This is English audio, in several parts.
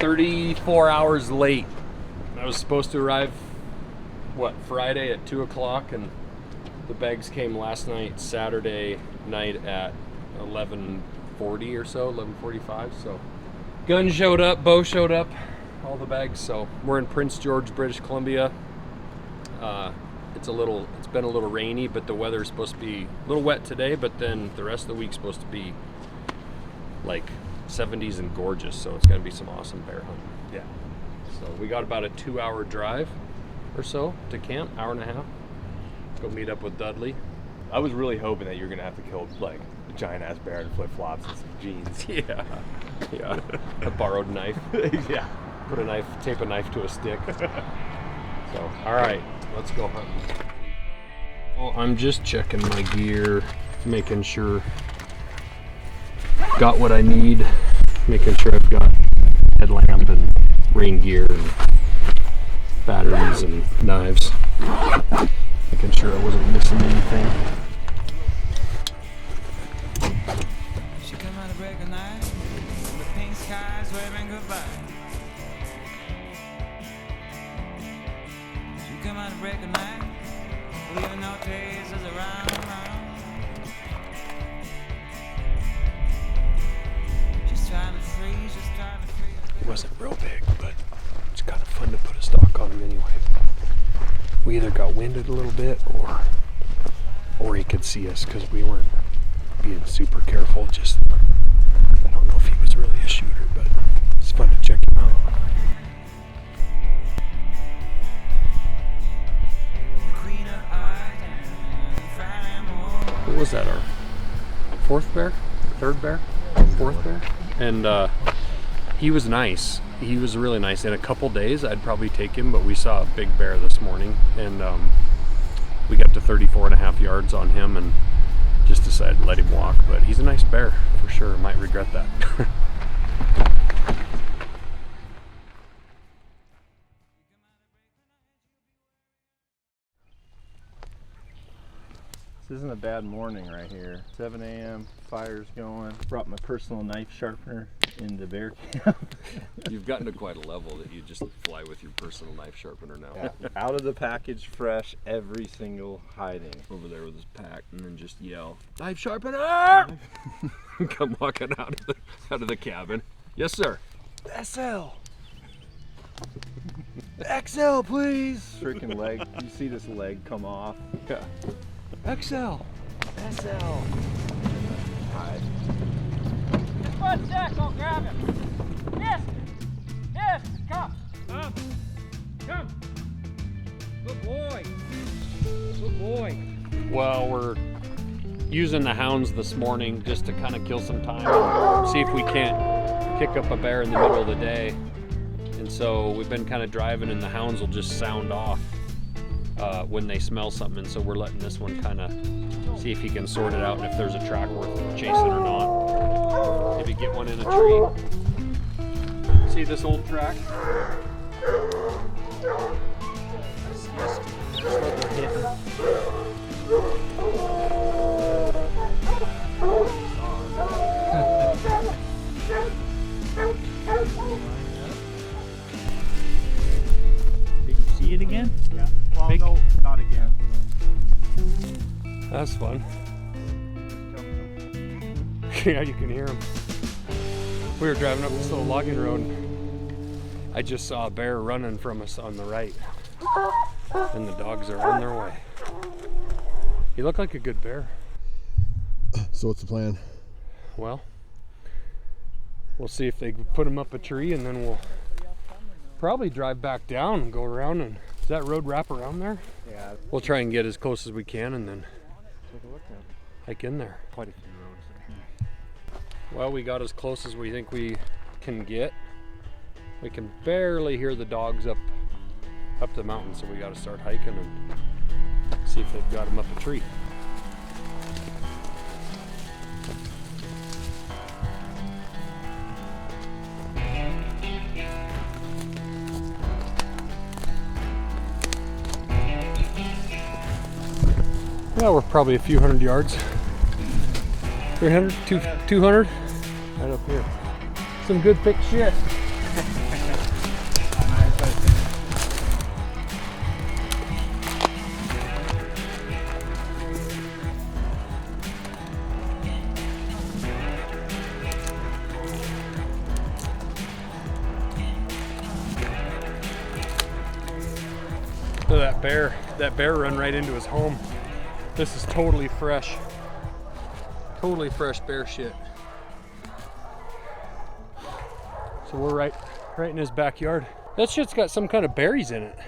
34 hours late. I was supposed to arrive, Friday at 2 o'clock, and the bags came last night, Saturday night at 11:40 or so, 11:45. So gun showed up, bow showed up, all the bags. So we're in Prince George, British Columbia. It's been a little rainy, but the weather is supposed to be a little wet today, but then the rest of the week's supposed to be like 70s and gorgeous, so it's going to be some awesome bear hunting. Yeah. So we got about a 2-hour drive or so to camp, hour and a half. Go meet up with Dudley. I was really hoping that you were going to have to kill like a giant ass bear in flip-flops and some jeans. Yeah. A borrowed knife. Yeah. Tape a knife to a stick. So, all right, let's go hunting. Well, I'm just checking my gear, making sure got what I need, making sure I've got headlamp and rain gear and batteries and knives, making sure I wasn't missing anything. She come out of break of night, the pink skies waving goodbye. She come out of break of night, leaving no traces around. He wasn't real big, but it's kind of fun to put a stalk on him anyway. We either got winded a little bit or he could see us because we weren't being super careful. Just, I don't know if he was really a shooter, but it's fun to check him out. What was that, our fourth bear? Third bear? Fourth bear? And he was nice. He was really nice. In a couple days, I'd probably take him, but we saw a big bear this morning, and we got to 34.5 yards on him and just decided to let him walk. But he's a nice bear, for sure. Might regret that. This isn't a bad morning right here. 7 a.m., fire's going. Brought my personal knife sharpener into bear camp. You've gotten to quite a level that you just fly with your personal knife sharpener now. Yeah. Out of the package, fresh, every single hiding. Over there with his pack, and then just yell, "Knife sharpener!" Come walking out of the cabin. Yes, sir. SL. XL, please. Freaking leg. You see this leg come off? Yeah. XL. SL. Hide. Just one sec, I'll grab him. Yes! Yes! Come! Come! Good boy! Good boy! Well, we're using the hounds this morning just to kind of kill some time and see if we can't pick up a bear in the middle of the day. And so we've been kind of driving, and the hounds will just sound off when they smell something, and so we're letting this one kind of see if he can sort it out and if there's a track worth chasing or not. Maybe get one in a tree. See this old track? Just what they're hitting. Did you see it again? Yeah. Well, Big? no, not again. That's fun. Yeah, you can hear them. We were driving up this little logging road. I just saw a bear running from us on the right. And the dogs are on their way. He looked like a good bear. So what's the plan? Well, we'll see if they put him up a tree, and then we'll probably drive back down and go around. And does that road wrap around there? Yeah. We'll try and get as close as we can and then Take a look at it. hike in there. Quite a few roads. Well, we got as close as we think we can get. We can barely hear the dogs up the mountain, so we got to start hiking and see if they've got him up a tree. Well, we're probably a few hundred yards. 300, 200, right up here. Some good thick shit. So that bear run right into his home. This is totally fresh bear shit. So we're right in his backyard. That shit's got some kind of berries in it.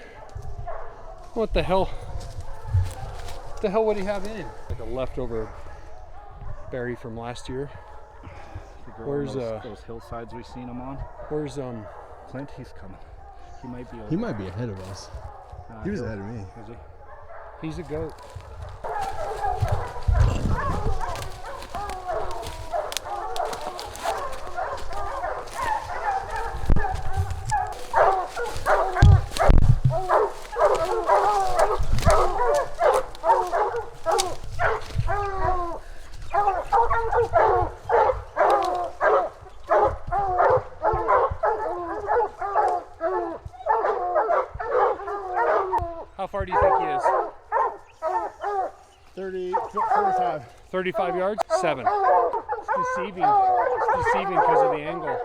What the hell? What the hell would he have in? Like a leftover berry from last year. Where's those hillsides we've seen him on? Where's Clint? He's coming. He might be. He might be ahead of us. He was ahead of me. Is he? He's a goat. How far do you think he is? 35. 35 yards? 7. It's deceiving. It's deceiving because of the angle.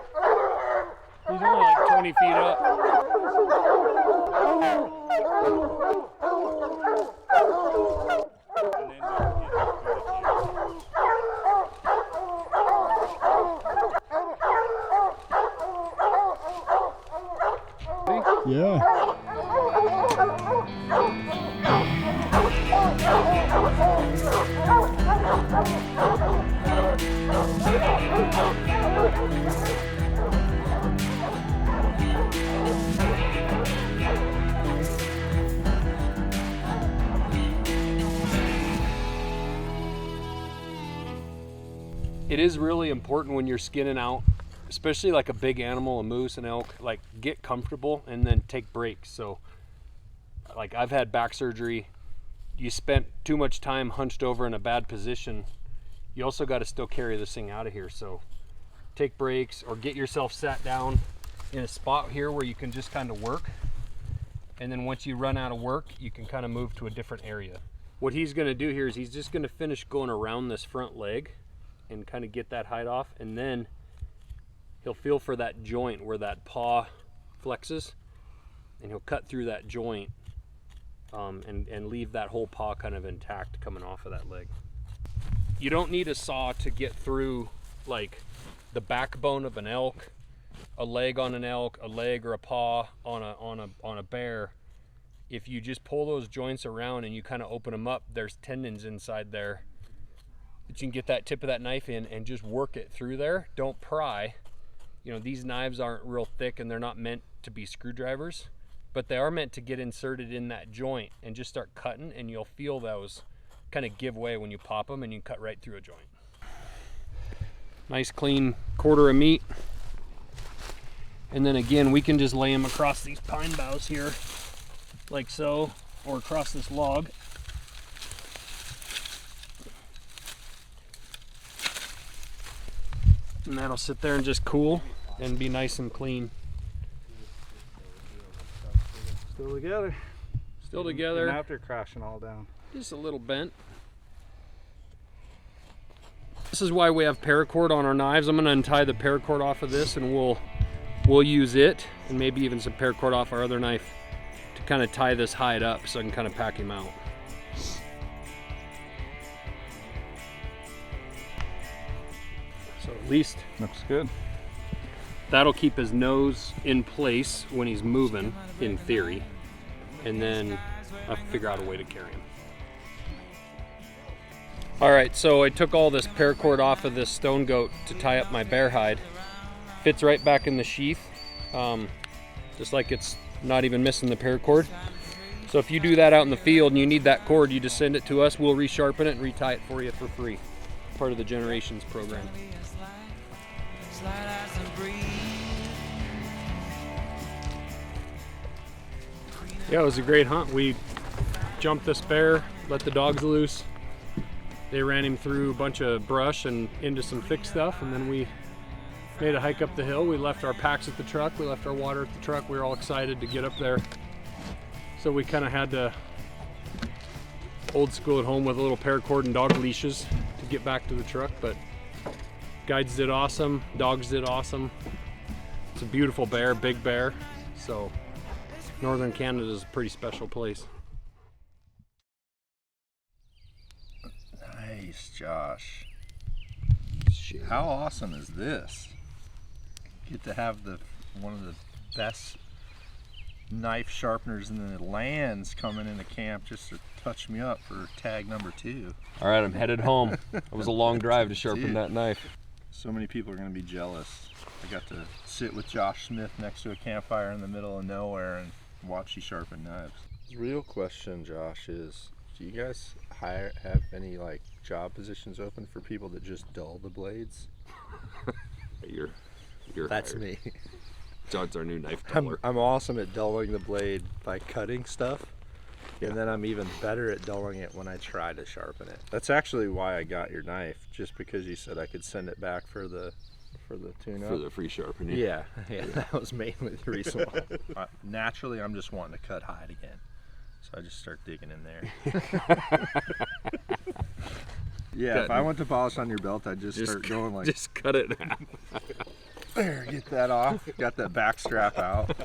He's only like 20 feet up. Yeah. It is really important when you're skinning out, especially like a big animal, a moose, an elk, like get comfortable and then take breaks. So like I've had back surgery, you spent too much time hunched over in a bad position, you also got to still carry this thing out of here. So take breaks or get yourself sat down in a spot here where you can just kind of work. And then once you run out of work, you can kind of move to a different area. What he's going to do here is he's just going to finish going around this front leg and kind of get that hide off, and then he'll feel for that joint where that paw flexes, and he'll cut through that joint and leave that whole paw kind of intact coming off of that leg. You don't need a saw to get through like the backbone of an elk, a leg on an elk, a leg or a paw on a bear. If you just pull those joints around and you kind of open them up, there's tendons inside there that you can get that tip of that knife in and just work it through there. Don't pry. You know, these knives aren't real thick and they're not meant to be screwdrivers, but they are meant to get inserted in that joint and just start cutting, and you'll feel those kind of give way when you pop them and you cut right through a joint. Nice clean quarter of meat. And then again, we can just lay them across these pine boughs here like so, or across this log. And that'll sit there and just cool and be nice and clean. Still together. Still together. Even after crashing all down. Just a little bent. This is why we have paracord on our knives. I'm going to untie the paracord off of this, and we'll use it, and maybe even some paracord off our other knife to kind of tie this hide up so I can kind of pack him out. So at least Looks good. that'll keep his nose in place when he's moving, in theory, and then I'll figure out a way to carry him. All right, so I took all this paracord off of this stone goat to tie up my bear hide. Fits right back in the sheath, just like it's not even missing the paracord. So if you do that out in the field and you need that cord, you just send it to us. We'll resharpen it and retie it for you for free. Part of the Generations program. Yeah, it was a great hunt. We jumped this bear, let the dogs loose. They ran him through a bunch of brush and into some thick stuff, and then we made a hike up the hill. We left our packs at the truck, we left our water at the truck. We were all excited to get up there. So we kind of had to old school at home with a little paracord and dog leashes to get back to the truck, but guides did awesome, dogs did awesome. It's a beautiful bear, big bear. So Northern Canada is a pretty special place. Josh. Shit. How awesome is this? Get to have one of the best knife sharpeners in the lands coming into camp just to touch me up for tag number 2. All right, I'm headed home. It was a long drive to sharpen Dude. that knife. So many people are going to be jealous. I got to sit with Josh Smith next to a campfire in the middle of nowhere and watch you sharpen knives. The real question, Josh, is do you guys have any like job positions open for people that just dull the blades? You're That's hired. me. John's our new knife I'm duller. awesome at dulling the blade by cutting stuff, Yeah. and then I'm even better at dulling it when I try to sharpen it. That's actually why I got your knife, just because you said I could send it back for the tune-up. For the free sharpening. yeah, that was mainly the reason why. Naturally, I'm just wanting to cut hide again. So I just start digging in there. Yeah, if I went to polish on your belt, I'd just start going like, Just cut it in half. there, get that off. Got that back strap out.